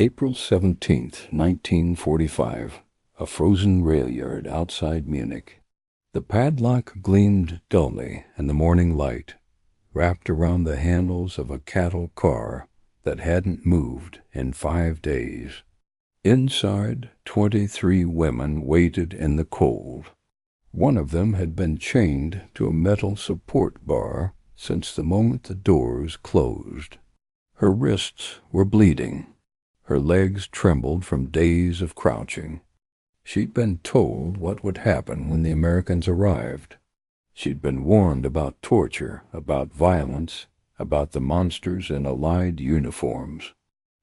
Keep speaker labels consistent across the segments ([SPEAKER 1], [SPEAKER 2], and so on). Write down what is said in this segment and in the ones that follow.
[SPEAKER 1] April 17th, 1945, a frozen rail yard outside Munich. The padlock gleamed dully in the morning light, wrapped around the handles of a cattle car that hadn't moved in 5 days. Inside, 23 women waited in the cold. One of them had been chained to a metal support bar since the moment the doors closed. Her wrists were bleeding. Her legs trembled from days of crouching. She'd been told what would happen when the Americans arrived. She'd been warned about torture, about violence, about the monsters in Allied uniforms.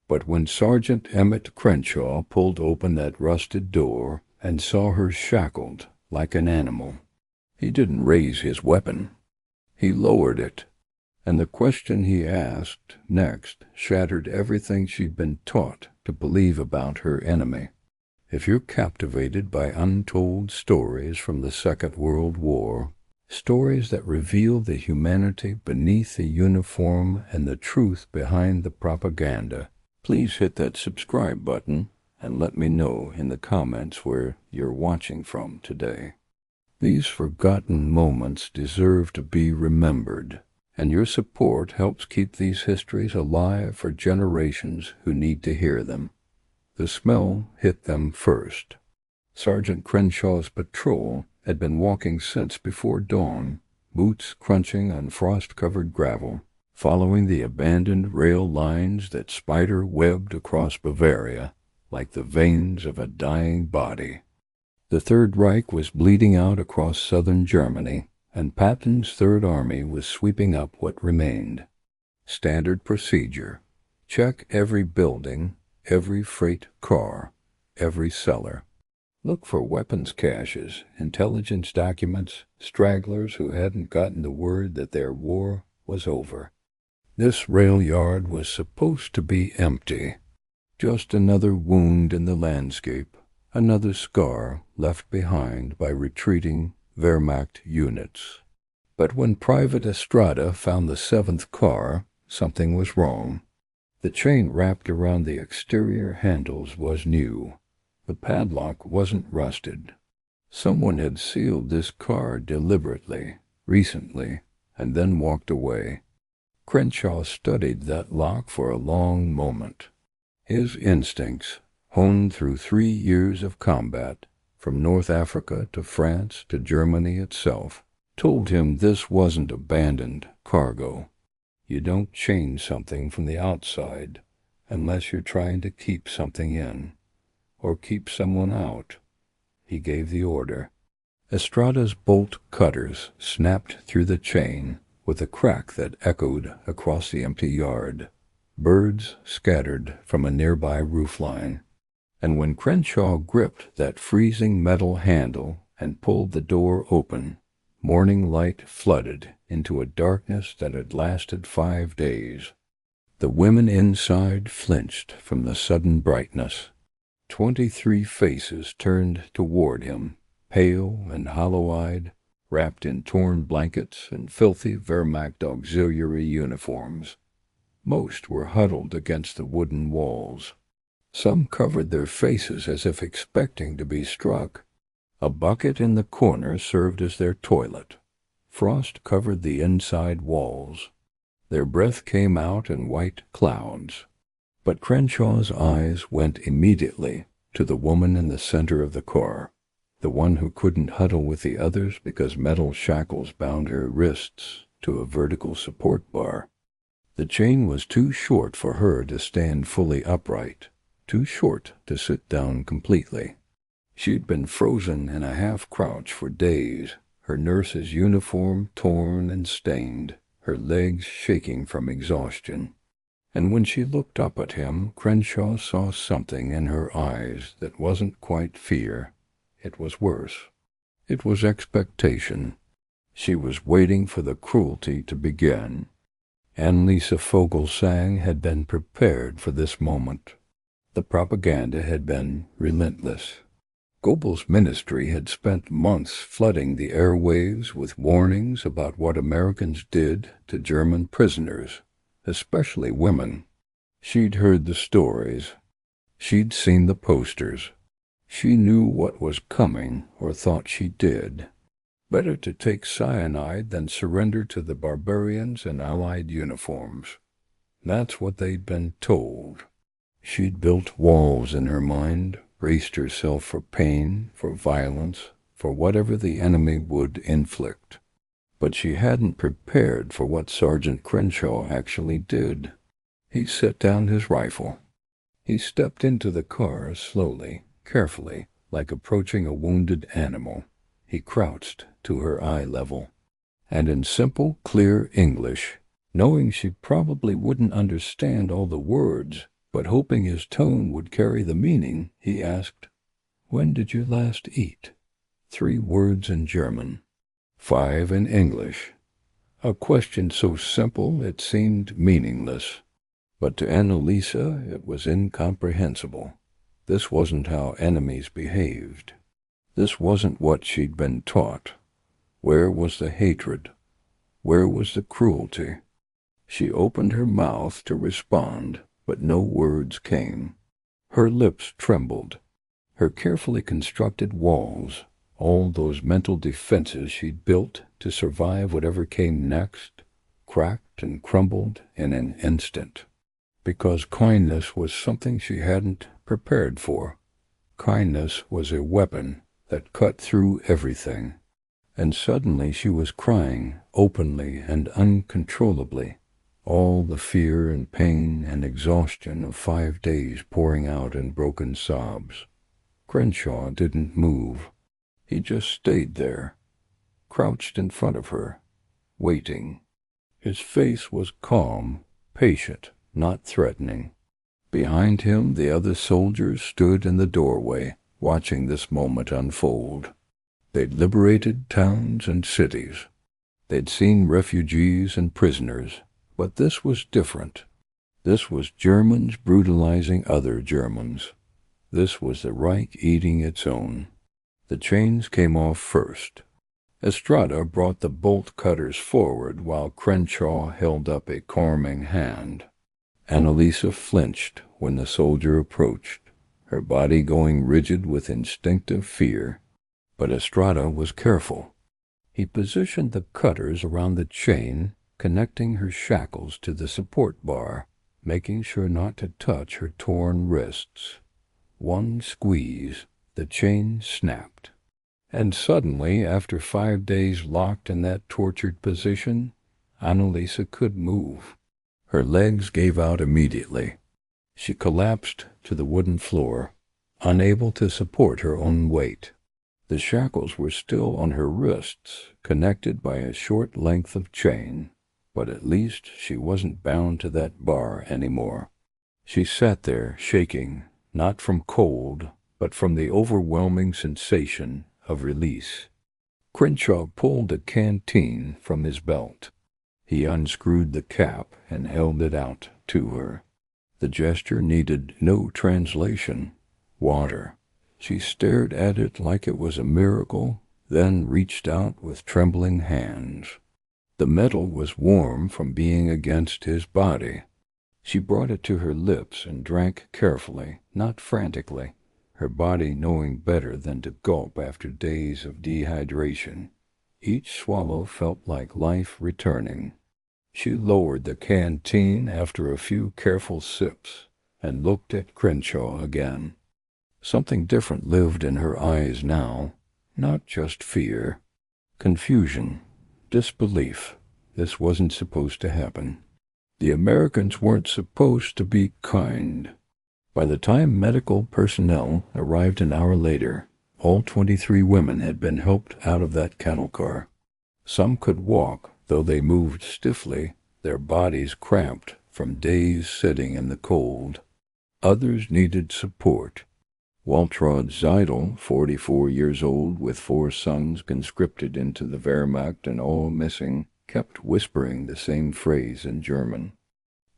[SPEAKER 1] But when Sergeant Emmett Crenshaw pulled open that rusted door and saw her shackled like an animal, he didn't raise his weapon. He lowered it, and the question he asked next shattered everything she'd been taught to believe about her enemy. If you're captivated by untold stories from the Second World War, stories that reveal the humanity beneath the uniform and the truth behind the propaganda, please hit that subscribe button and let me know in the comments where you're watching from today. These forgotten moments deserve to be remembered, and your support helps keep these histories alive for generations who need to hear them. The smell hit them first. Sergeant Crenshaw's patrol had been walking since before dawn, boots crunching on frost-covered gravel, following the abandoned rail lines that spider-webbed across Bavaria like the veins of a dying body. The Third Reich was bleeding out across southern Germany, and Patton's Third Army was sweeping up what remained. Standard procedure: check every building, every freight car, every cellar. Look for weapons caches, intelligence documents, stragglers who hadn't gotten the word that their war was over. This rail yard was supposed to be empty. Just another wound in the landscape, another scar left behind by retreating Wehrmacht units. But when Private Estrada found the 7th car, something was wrong. The chain wrapped around the exterior handles was new. The padlock wasn't rusted. Someone had sealed this car deliberately, recently, and then walked away. Crenshaw studied that lock for a long moment. His instincts, honed through 3 years of combat, from North Africa to France to Germany itself, told him this wasn't abandoned cargo. You don't change something from the outside unless you're trying to keep something in, or keep someone out. He gave the order. Estrada's bolt cutters snapped through the chain with a crack that echoed across the empty yard. Birds scattered from a nearby roofline. And when Crenshaw gripped that freezing metal handle and pulled the door open, morning light flooded into a darkness that had lasted 5 days. The women inside flinched from the sudden brightness. 23 faces turned toward him, pale and hollow-eyed, wrapped in torn blankets and filthy Wehrmacht auxiliary uniforms. Most were huddled against the wooden walls. Some covered their faces as if expecting to be struck. A bucket in the corner served as their toilet. Frost covered the inside walls. Their breath came out in white clouds. But Crenshaw's eyes went immediately to the woman in the center of the car, the one who couldn't huddle with the others because metal shackles bound her wrists to a vertical support bar. The chain was too short for her to stand fully upright, too short to sit down completely. She'd been frozen in a half-crouch for days, her nurse's uniform torn and stained, her legs shaking from exhaustion. And when she looked up at him, Crenshaw saw something in her eyes that wasn't quite fear. It was worse. It was expectation. She was waiting for the cruelty to begin. Anneliese Vogelsang had been prepared for this moment. The propaganda had been relentless. Goebbels' ministry had spent months flooding the airwaves with warnings about what Americans did to German prisoners, especially women. She'd heard the stories. She'd seen the posters. She knew what was coming, or thought she did. Better to take cyanide than surrender to the barbarians in Allied uniforms. That's what they'd been told. She'd built walls in her mind, braced herself for pain, for violence, for whatever the enemy would inflict. But she hadn't prepared for what Sergeant Crenshaw actually did. He set down his rifle. He stepped into the car slowly, carefully, like approaching a wounded animal. He crouched to her eye level, and in simple, clear English, knowing she probably wouldn't understand all the words, but hoping his tone would carry the meaning, he asked, "When did you last eat?" 3 words in German, 5 in English. A question so simple it seemed meaningless. But to Annalisa it was incomprehensible. This wasn't how enemies behaved. This wasn't what she'd been taught. Where was the hatred? Where was the cruelty? She opened her mouth to respond, but no words came. Her lips trembled. Her carefully constructed walls, all those mental defenses she'd built to survive whatever came next, cracked and crumbled in an instant. Because kindness was something she hadn't prepared for. Kindness was a weapon that cut through everything. And suddenly she was crying, openly and uncontrollably, all the fear and pain and exhaustion of 5 days pouring out in broken sobs. Crenshaw didn't move. He just stayed there, crouched in front of her, waiting. His face was calm, patient, not threatening. Behind him, the other soldiers stood in the doorway, watching this moment unfold. They'd liberated towns and cities. They'd seen refugees and prisoners, but this was different. This was Germans brutalizing other Germans. This was the Reich eating its own. The chains came off first. Estrada brought the bolt cutters forward while Crenshaw held up a calming hand. Annalisa flinched when the soldier approached, her body going rigid with instinctive fear. But Estrada was careful. He positioned the cutters around the chain, connecting her shackles to the support bar, making sure not to touch her torn wrists. One squeeze, the chain snapped. And suddenly, after 5 days locked in that tortured position, Annalisa could move. Her legs gave out immediately. She collapsed to the wooden floor, unable to support her own weight. The shackles were still on her wrists, connected by a short length of chain, but at least she wasn't bound to that bar anymore. She sat there, shaking, not from cold, but from the overwhelming sensation of release. Crenshaw pulled a canteen from his belt. He unscrewed the cap and held it out to her. The gesture needed no translation. Water. She stared at it like it was a miracle, then reached out with trembling hands. The metal was warm from being against his body. She brought it to her lips and drank carefully, not frantically, her body knowing better than to gulp after days of dehydration. Each swallow felt like life returning. She lowered the canteen after a few careful sips and looked at Crenshaw again. Something different lived in her eyes now, not just fear. Confusion, disbelief. This wasn't supposed to happen. The Americans weren't supposed to be kind. By the time medical personnel arrived an hour later, all 23 women had been helped out of that cattle car. Some could walk, though they moved stiffly, their bodies cramped from days sitting in the cold. Others needed support. Waltraud Seidel, 44 years old, with 4 sons conscripted into the Wehrmacht and all missing, kept whispering the same phrase in German.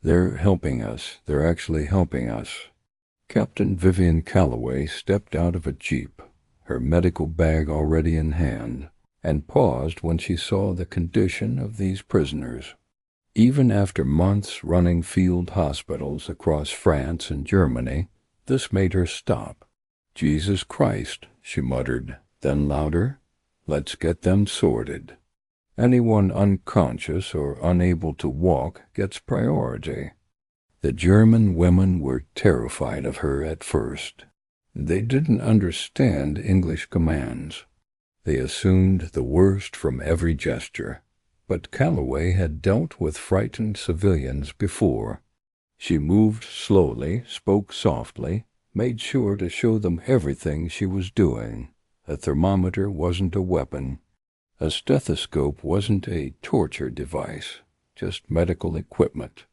[SPEAKER 1] "They're helping us. They're actually helping us." Captain Vivian Calloway stepped out of a jeep, her medical bag already in hand, and paused when she saw the condition of these prisoners. Even after months running field hospitals across France and Germany, This made her stop. "Jesus Christ," she muttered, then louder, "let's get them sorted. Anyone unconscious or unable to walk gets priority." The German women were terrified of her at first. They didn't understand English commands. They assumed the worst from every gesture. But Calloway had dealt with frightened civilians before. She moved slowly, spoke softly, made sure to show them everything she was doing. A thermometer wasn't a weapon. A stethoscope wasn't a torture device, just medical equipment.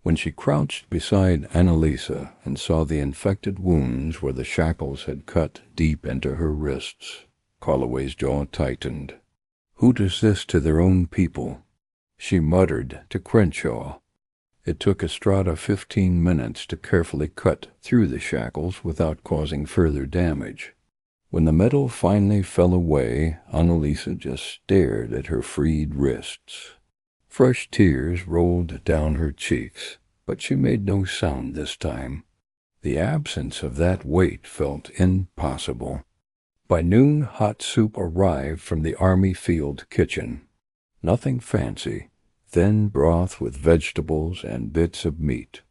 [SPEAKER 1] When she crouched beside Annalisa and saw the infected wounds where the shackles had cut deep into her wrists, Calloway's jaw tightened. "Who does this to their own people?" She muttered to Crenshaw. It took Estrada 15 minutes to carefully cut through the shackles without causing further damage. When the metal finally fell away, Annalisa just stared at her freed wrists. Fresh tears rolled down her cheeks, but she made no sound this time. The absence of that weight felt impossible. By noon, hot soup arrived from the Army field kitchen. Nothing fancy, thin broth with vegetables and bits of meat.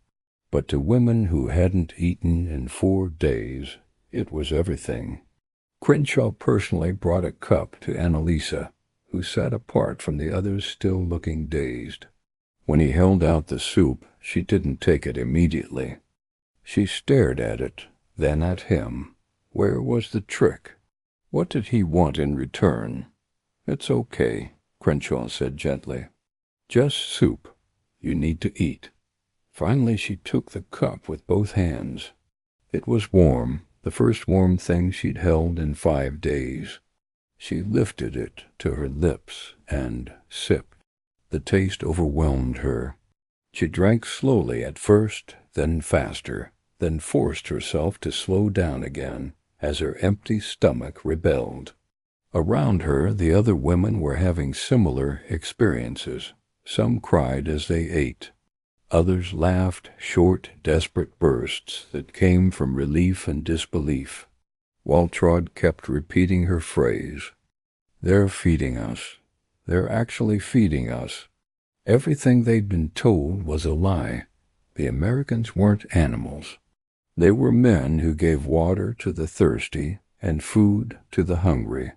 [SPEAKER 1] But to women who hadn't eaten in 4 days, it was everything. Crenshaw personally brought a cup to Annalisa, who sat apart from the others still looking dazed. When he held out the soup, she didn't take it immediately. She stared at it, then at him. Where was the trick? What did he want in return? "It's okay," Crenshaw said gently. "Just soup. You need to eat." Finally she took the cup with both hands. It was warm, the first warm thing she'd held in 5 days. She lifted it to her lips and sipped. The taste overwhelmed her. She drank slowly at first, then faster, then forced herself to slow down again as her empty stomach rebelled. Around her, the other women were having similar experiences. Some cried as they ate. Others laughed short, desperate bursts that came from relief and disbelief. Waltraud kept repeating her phrase. "They're feeding us. They're actually feeding us." Everything they'd been told was a lie. The Americans weren't animals. They were men who gave water to the thirsty and food to the hungry.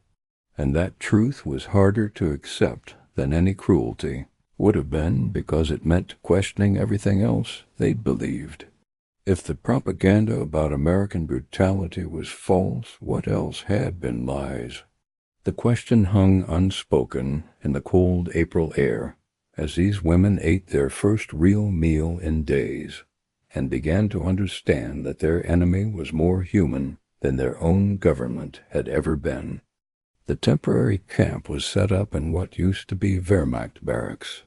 [SPEAKER 1] And that truth was harder to accept than any cruelty. Would have been because it meant questioning everything else they'd believed. If the propaganda about American brutality was false, what else had been lies? The question hung unspoken in the cold April air as these women ate their first real meal in days and began to understand that their enemy was more human than their own government had ever been. The temporary camp was set up in what used to be Wehrmacht barracks,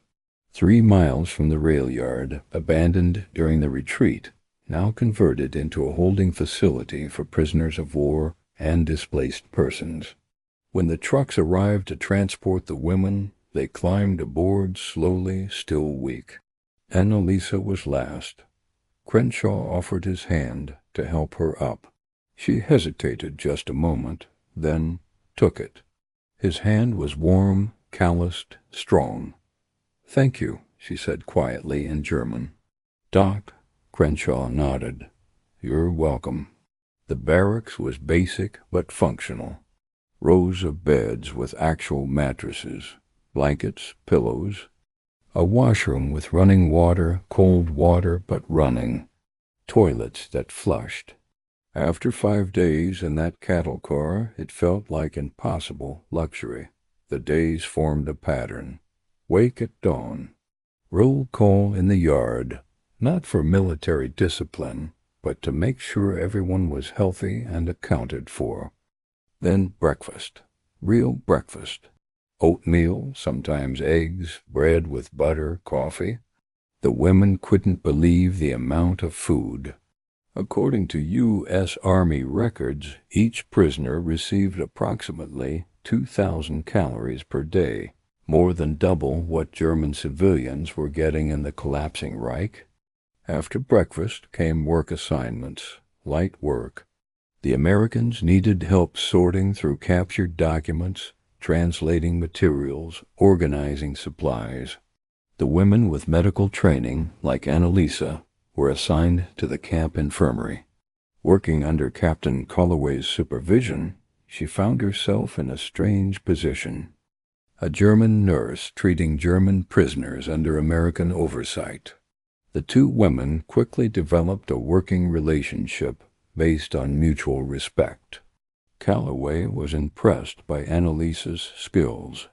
[SPEAKER 1] 3 miles from the rail yard, abandoned during the retreat, now converted into a holding facility for prisoners of war and displaced persons. When the trucks arrived to transport the women, they climbed aboard slowly, still weak. Annalisa was last. Crenshaw offered his hand to help her up. She hesitated just a moment, then took it. His hand was warm, calloused, strong. "Thank you," she said quietly in German. "Doc," Crenshaw nodded. "You're welcome." The barracks was basic but functional. Rows of beds with actual mattresses, blankets, pillows. A washroom with running water, cold water but running. Toilets that flushed. After 5 days in that cattle car, it felt like impossible luxury. The days formed a pattern. Wake at dawn. Roll call in the yard, not for military discipline, but to make sure everyone was healthy and accounted for. Then breakfast. Real breakfast. Oatmeal, sometimes eggs, bread with butter, coffee. The women couldn't believe the amount of food. According to U.S. Army records, each prisoner received approximately 2,000 calories per day, more than double what German civilians were getting in the collapsing Reich. After breakfast came work assignments, light work. The Americans needed help sorting through captured documents, translating materials, organizing supplies. The women with medical training, like Annalisa, were assigned to the camp infirmary. Working under Captain Colloway's supervision, she found herself in a strange position. A German nurse treating German prisoners under American oversight. The two women quickly developed a working relationship based on mutual respect. Calloway was impressed by Annalisa's skills.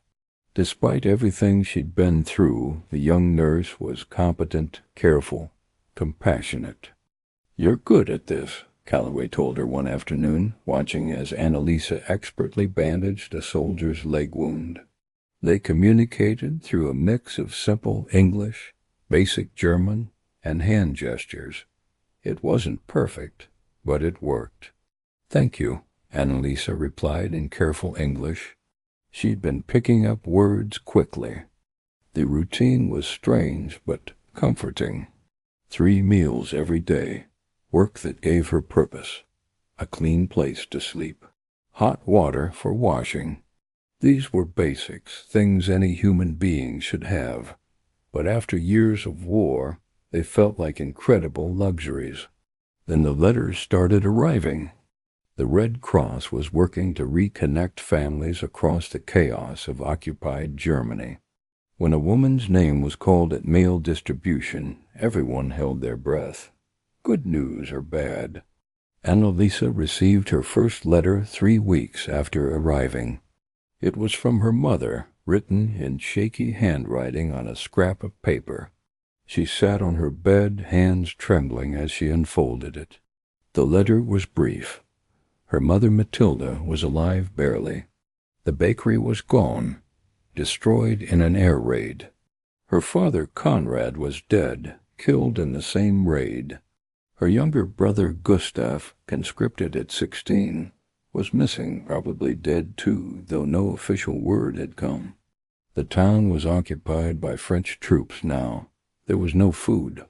[SPEAKER 1] Despite everything she'd been through, the young nurse was competent, careful, compassionate. "You're good at this," Calloway told her one afternoon, watching as Annalisa expertly bandaged a soldier's leg wound. They communicated through a mix of simple English, basic German, and hand gestures. It wasn't perfect, but it worked. "Thank you," Annalisa replied in careful English. She'd been picking up words quickly. The routine was strange but comforting. 3 meals every day, work that gave her purpose, a clean place to sleep, hot water for washing. These were basics, things any human being should have, but after years of war, they felt like incredible luxuries. Then the letters started arriving. The Red Cross was working to reconnect families across the chaos of occupied Germany. When a woman's name was called at mail distribution, everyone held their breath. Good news or bad? Annalisa received her first letter 3 weeks after arriving. It was from her mother, written in shaky handwriting on a scrap of paper. She sat on her bed, hands trembling as she unfolded it. The letter was brief. Her mother Matilda was alive barely. The bakery was gone, destroyed in an air raid. Her father Conrad was dead, killed in the same raid. Her younger brother Gustav, conscripted at 16, was missing, probably dead too, though no official word had come. The town was occupied by French troops now. There was no food.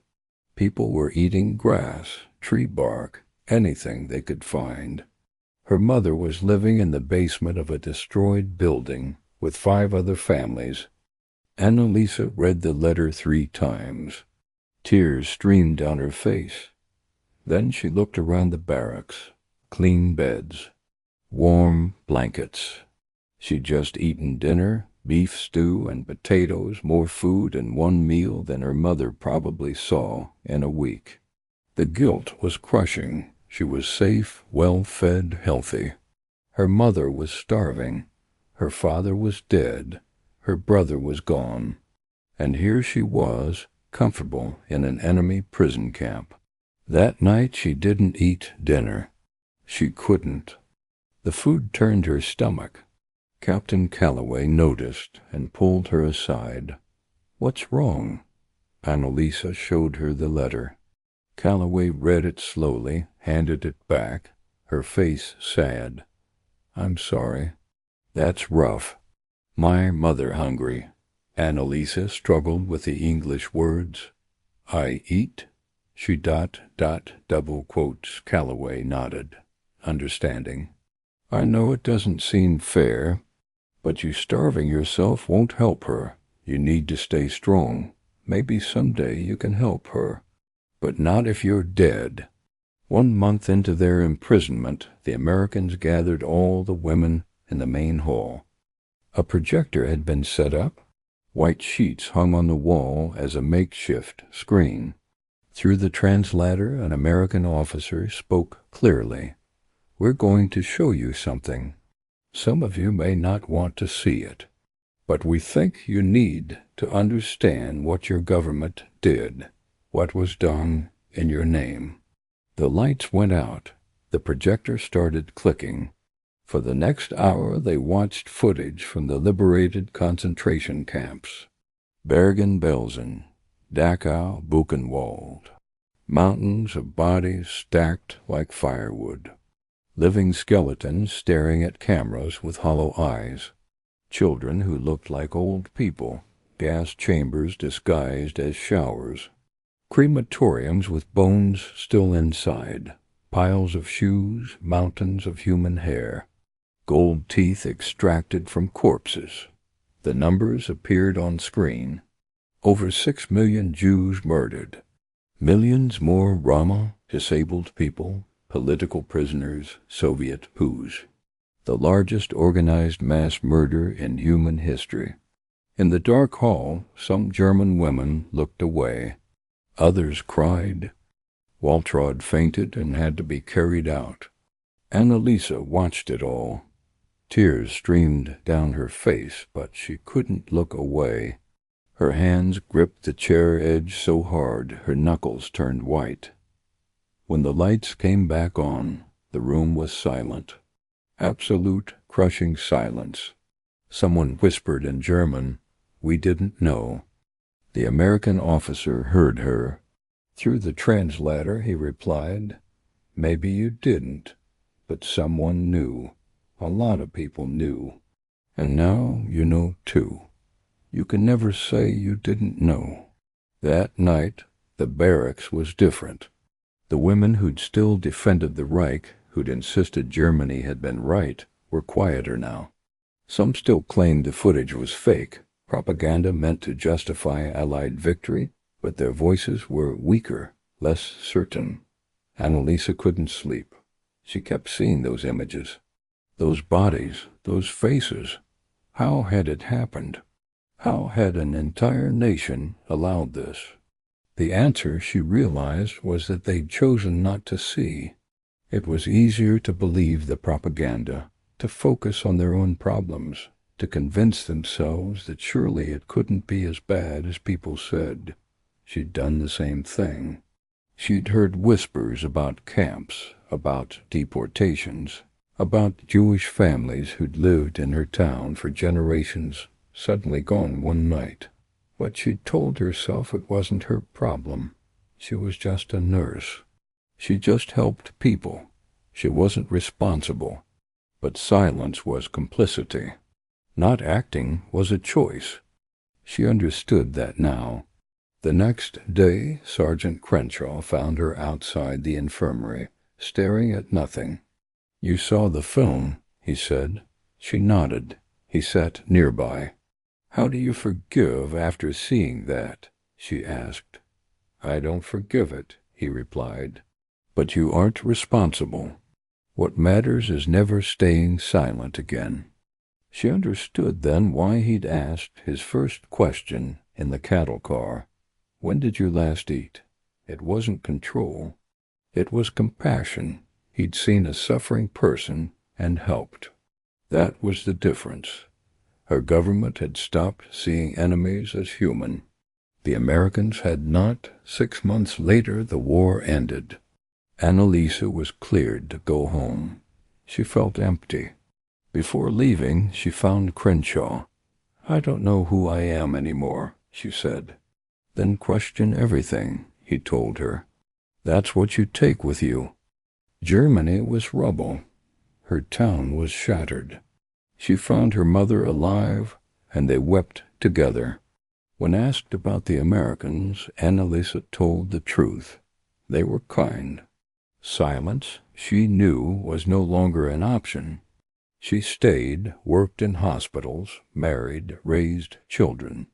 [SPEAKER 1] People were eating grass, tree bark, anything they could find. Her mother was living in the basement of a destroyed building with 5 other families. Annalisa read the letter 3 times. Tears streamed down her face. Then she looked around the barracks. Clean beds. Warm blankets. She'd just eaten dinner, beef stew and potatoes, more food in one meal than her mother probably saw in a week. The guilt was crushing. She was safe, well-fed, healthy. Her mother was starving. Her father was dead. Her brother was gone. And here she was, comfortable in an enemy prison camp. That night she didn't eat dinner. She couldn't. The food turned her stomach. Captain Calloway noticed and pulled her aside. "What's wrong?" Annalisa showed her the letter. Calloway read it slowly, handed it back, her face sad. "I'm sorry. That's rough. My mother hungry." Annalisa struggled with the English words. "I eat?" She double quotes. Calloway nodded, understanding. "I know it doesn't seem fair, but you starving yourself won't help her. You need to stay strong. Maybe someday you can help her. But not if you're dead." 1 month into their imprisonment, the Americans gathered all the women in the main hall. A projector had been set up. White sheets hung on the wall as a makeshift screen. Through the translator, an American officer spoke clearly. "We're going to show you something. Some of you may not want to see it, but we think you need to understand what your government did, what was done in your name." The lights went out. The projector started clicking. For the next hour they watched footage from the liberated concentration camps. Bergen-Belsen, Dachau, Buchenwald. Mountains of bodies stacked like firewood. Living skeletons staring at cameras with hollow eyes. Children who looked like old people. Gas chambers disguised as showers. Crematoriums with bones still inside. Piles of shoes, mountains of human hair, gold teeth extracted from corpses. The numbers appeared on screen. Over 6 million Jews murdered. Millions more Roma, disabled people, political prisoners, Soviet POWs. The largest organized mass murder in human history. In the dark hall, some German women looked away. Others cried. Waltraud fainted and had to be carried out. Annalisa watched it all. Tears streamed down her face, but she couldn't look away. Her hands gripped the chair edge so hard her knuckles turned white. When the lights came back on, the room was silent. Absolute, crushing silence. Someone whispered in German, "We didn't know." The American officer heard her. Through the translator he replied, "Maybe you didn't, but someone knew. A lot of people knew. And now you know too. You can never say you didn't know." That night, the barracks was different. The women who'd still defended the Reich, who'd insisted Germany had been right, were quieter now. Some still claimed the footage was fake, propaganda meant to justify Allied victory, but their voices were weaker, less certain. Annalisa couldn't sleep. She kept seeing those images. Those bodies, those faces. How had it happened? How had an entire nation allowed this? The answer, she realized, was that they'd chosen not to see. It was easier to believe the propaganda, to focus on their own problems, to convince themselves that surely it couldn't be as bad as people said. She'd done the same thing. She'd heard whispers about camps, about deportations, about Jewish families who'd lived in her town for generations, suddenly gone one night. But she'd told herself it wasn't her problem. She was just a nurse. She just helped people. She wasn't responsible. But silence was complicity. Not acting was a choice. She understood that now. The next day, Sergeant Crenshaw found her outside the infirmary, staring at nothing. "You saw the film," he said. She nodded. He sat nearby. "How do you forgive after seeing that?" she asked. "I don't forgive it," he replied. "But you aren't responsible. What matters is never staying silent again." She understood then why he'd asked his first question in the cattle car. "When did you last eat?" It wasn't control. It was compassion. He'd seen a suffering person and helped. That was the difference. Her government had stopped seeing enemies as human. The Americans had not. 6 months later, the war ended. Annalisa was cleared to go home. She felt empty. Before leaving, she found Crenshaw. "I don't know who I am anymore," she said. "Then question everything," he told her. "That's what you take with you." Germany was rubble. Her town was shattered. She found her mother alive, and they wept together. When asked about the Americans, Annalisa told the truth. They were kind. Silence, she knew, was no longer an option. She stayed, worked in hospitals, married, raised children.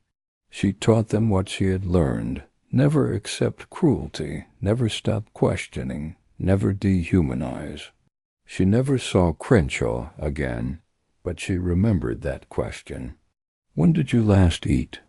[SPEAKER 1] She taught them what she had learned. Never accept cruelty, never stop questioning, never dehumanize. She never saw Crenshaw again, but she remembered that question. "When did you last eat?"